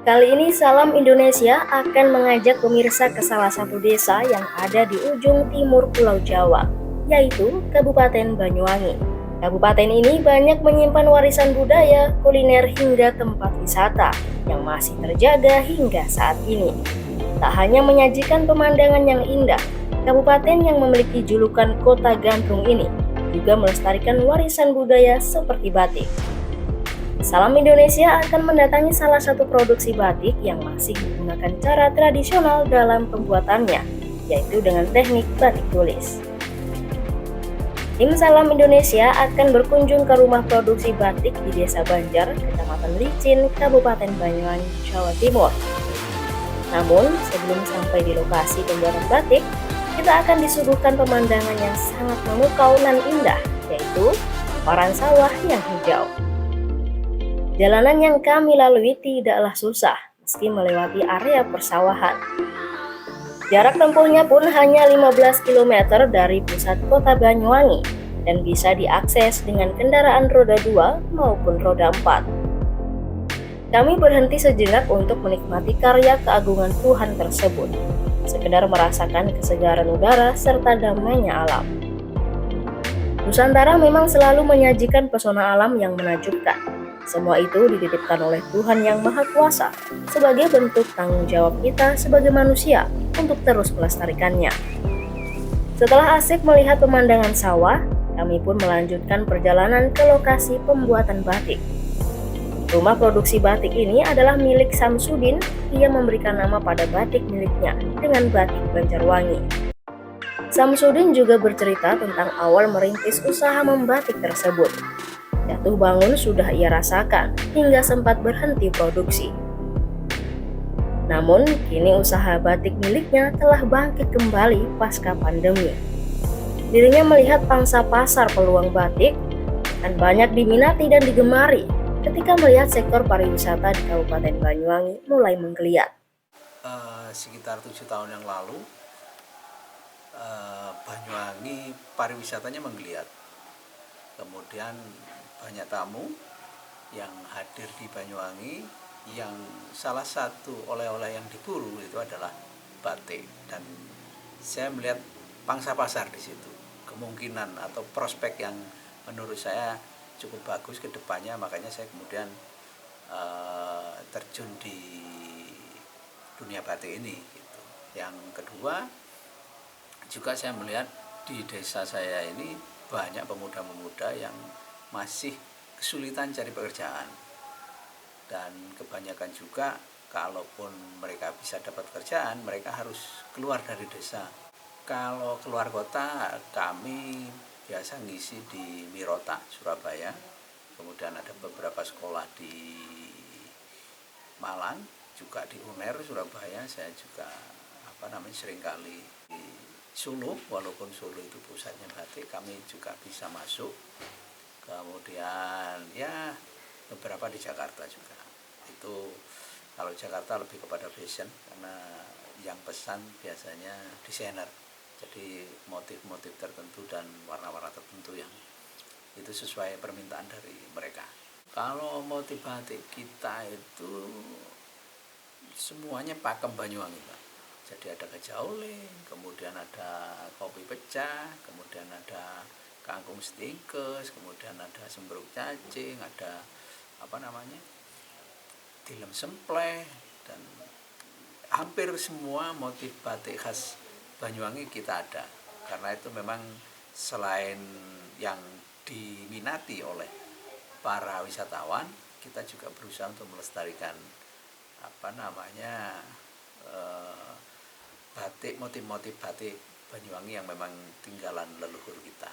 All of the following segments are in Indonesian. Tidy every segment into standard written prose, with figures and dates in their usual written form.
Kali ini Salam Indonesia akan mengajak pemirsa ke salah satu desa yang ada di ujung timur Pulau Jawa, yaitu Kabupaten Banyuwangi. Kabupaten ini banyak menyimpan warisan budaya, kuliner hingga tempat wisata yang masih terjaga hingga saat ini. Tak hanya menyajikan pemandangan yang indah, kabupaten yang memiliki julukan Kota Gantung ini juga melestarikan warisan budaya seperti batik. Salam Indonesia akan mendatangi salah satu produksi batik yang masih menggunakan cara tradisional dalam pembuatannya, yaitu dengan teknik batik tulis. Tim Salam Indonesia akan berkunjung ke rumah produksi batik di Desa Banjar, Kecamatan Licin, Kabupaten Banyuwangi, Jawa Timur. Namun, sebelum sampai di lokasi pembuatan batik, kita akan disuguhkan pemandangan yang sangat memukau dan indah, yaitu hamparan sawah yang hijau. Jalanan yang kami lalui tidaklah susah, meski melewati area persawahan. Jarak tempuhnya pun hanya 15 km dari pusat kota Banyuwangi dan bisa diakses dengan kendaraan roda 2 maupun roda 4. Kami berhenti sejenak untuk menikmati karya keagungan Tuhan tersebut, sekedar merasakan kesegaran udara serta damainya alam. Nusantara memang selalu menyajikan pesona alam yang menakjubkan. Semua itu dititipkan oleh Tuhan Yang Maha Kuasa sebagai bentuk tanggung jawab kita sebagai manusia untuk terus melestarikannya. Setelah asik melihat pemandangan sawah, kami pun melanjutkan perjalanan ke lokasi pembuatan batik. Rumah produksi batik ini adalah milik Samsudin. Ia memberikan nama pada batik miliknya dengan Batik Banjarwangi. Samsudin juga bercerita tentang awal merintis usaha membatik tersebut. Jatuh bangun sudah ia rasakan hingga sempat berhenti produksi. Namun, kini usaha batik miliknya telah bangkit kembali pasca pandemi. Dirinya melihat pangsa pasar peluang batik dan banyak diminati dan digemari ketika melihat sektor pariwisata di Kabupaten Banyuwangi mulai menggeliat. Sekitar 7 tahun yang lalu, Banyuwangi pariwisatanya menggeliat. Kemudian banyak tamu yang hadir di Banyuwangi, yang salah satu oleh-oleh yang diburu itu adalah batik, dan saya melihat pangsa pasar di situ, kemungkinan atau prospek yang menurut saya cukup bagus ke depannya. Makanya saya kemudian terjun di dunia batik ini gitu. Yang kedua, juga saya melihat di desa saya ini banyak pemuda-pemuda yang masih kesulitan cari pekerjaan, dan kebanyakan juga kalaupun mereka bisa dapat pekerjaan, mereka harus keluar dari desa. Kalau keluar kota, kami biasa ngisi di Mirota, Surabaya, kemudian ada beberapa sekolah di Malang, juga di UNER Surabaya. Saya juga seringkali di Solo, walaupun Solo itu pusatnya batik, kami juga bisa masuk. Kemudian ya beberapa di Jakarta juga. Itu kalau Jakarta lebih kepada fashion, karena yang pesan biasanya desainer. Jadi motif-motif tertentu dan warna-warna tertentu yang itu sesuai permintaan dari mereka. Kalau motif batik kita itu semuanya pakem Banyuwangi, Pak. Jadi ada kejauling, kemudian ada kopi pecah, kemudian ada kangkung stingkes, kemudian ada sembruk cacing, ada tilem sempleh, dan hampir semua motif batik khas Banyuwangi kita ada. Karena itu memang selain yang diminati oleh para wisatawan, kita juga berusaha untuk melestarikan batik, motif-motif batik Banyuwangi yang memang tinggalan leluhur kita.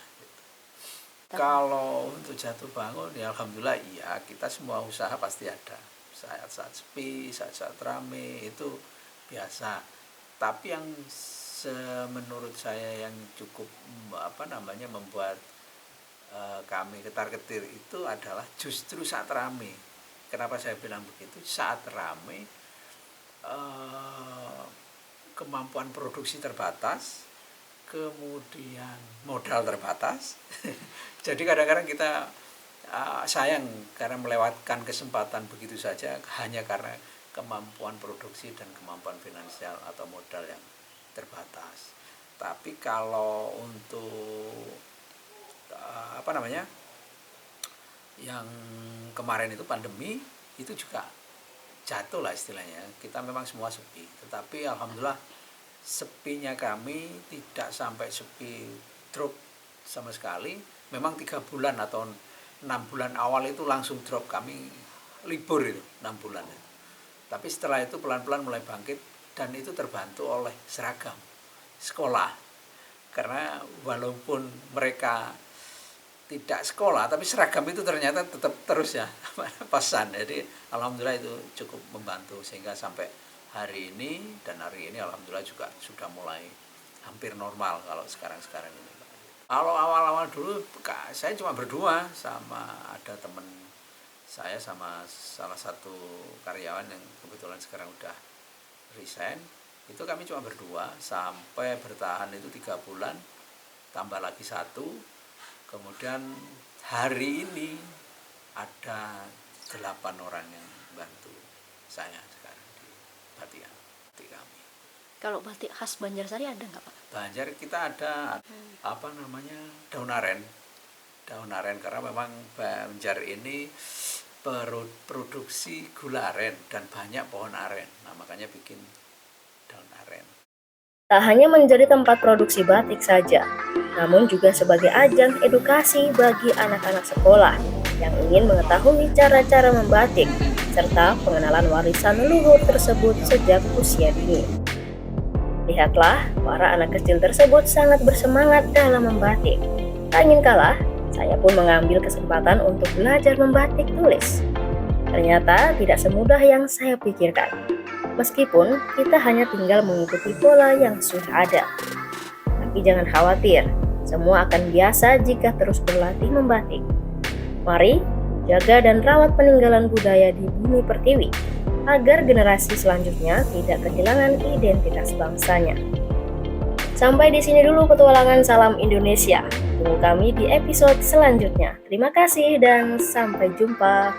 Kalau untuk jatuh bangun, ya alhamdulillah iya, kita semua usaha pasti ada. Saat-saat sepi, saat-saat rame, itu biasa. Tapi yang menurut saya yang cukup membuat kami ketar-ketir itu adalah justru saat rame. Kenapa saya bilang begitu? Saat rame, kemampuan produksi terbatas, kemudian modal terbatas. Jadi kadang-kadang kita sayang karena melewatkan kesempatan begitu saja hanya karena kemampuan produksi dan kemampuan finansial atau modal yang terbatas. Tapi kalau untuk yang kemarin itu pandemi, itu juga jatuh lah istilahnya. Kita memang semua sepi, tetapi alhamdulillah sepinya kami tidak sampai sepi drop sama sekali. Memang 3 bulan atau 6 bulan awal itu langsung drop, kami libur itu 6 bulan. Tapi setelah itu pelan-pelan mulai bangkit, dan itu terbantu oleh seragam sekolah. Karena walaupun mereka tidak sekolah, tapi seragam itu ternyata tetap terus ya pesan. Jadi alhamdulillah itu cukup membantu, sehingga sampai hari ini alhamdulillah juga sudah mulai hampir normal kalau sekarang ini. Kalau awal-awal dulu saya cuma berdua sama ada teman saya sama salah satu karyawan yang kebetulan sekarang udah resign. Itu kami cuma berdua sampai bertahan itu 3 bulan, tambah lagi 1. Kemudian hari ini ada 8 orang yang bantu saya sekarang di batik kami. Kalau batik khas Banjarsari ada nggak Pak? Banjar kita ada daun aren. Daun aren karena memang Banjar ini produksi gula aren dan banyak pohon aren. Nah, makanya bikin daun aren. Tak hanya menjadi tempat produksi batik saja, namun juga sebagai ajang edukasi bagi anak-anak sekolah yang ingin mengetahui cara-cara membatik, serta pengenalan warisan leluhur tersebut sejak usia dini. Lihatlah, para anak kecil tersebut sangat bersemangat dalam membatik. Tak ingin kalah, saya pun mengambil kesempatan untuk belajar membatik tulis. Ternyata tidak semudah yang saya pikirkan. Meskipun kita hanya tinggal mengikuti pola yang sudah ada. Tapi jangan khawatir, semua akan biasa jika terus berlatih membatik. Mari jaga dan rawat peninggalan budaya di Bumi Pertiwi, agar generasi selanjutnya tidak kehilangan identitas bangsanya. Sampai di sini dulu petualangan Salam Indonesia. Tunggu kami di episode selanjutnya. Terima kasih dan sampai jumpa.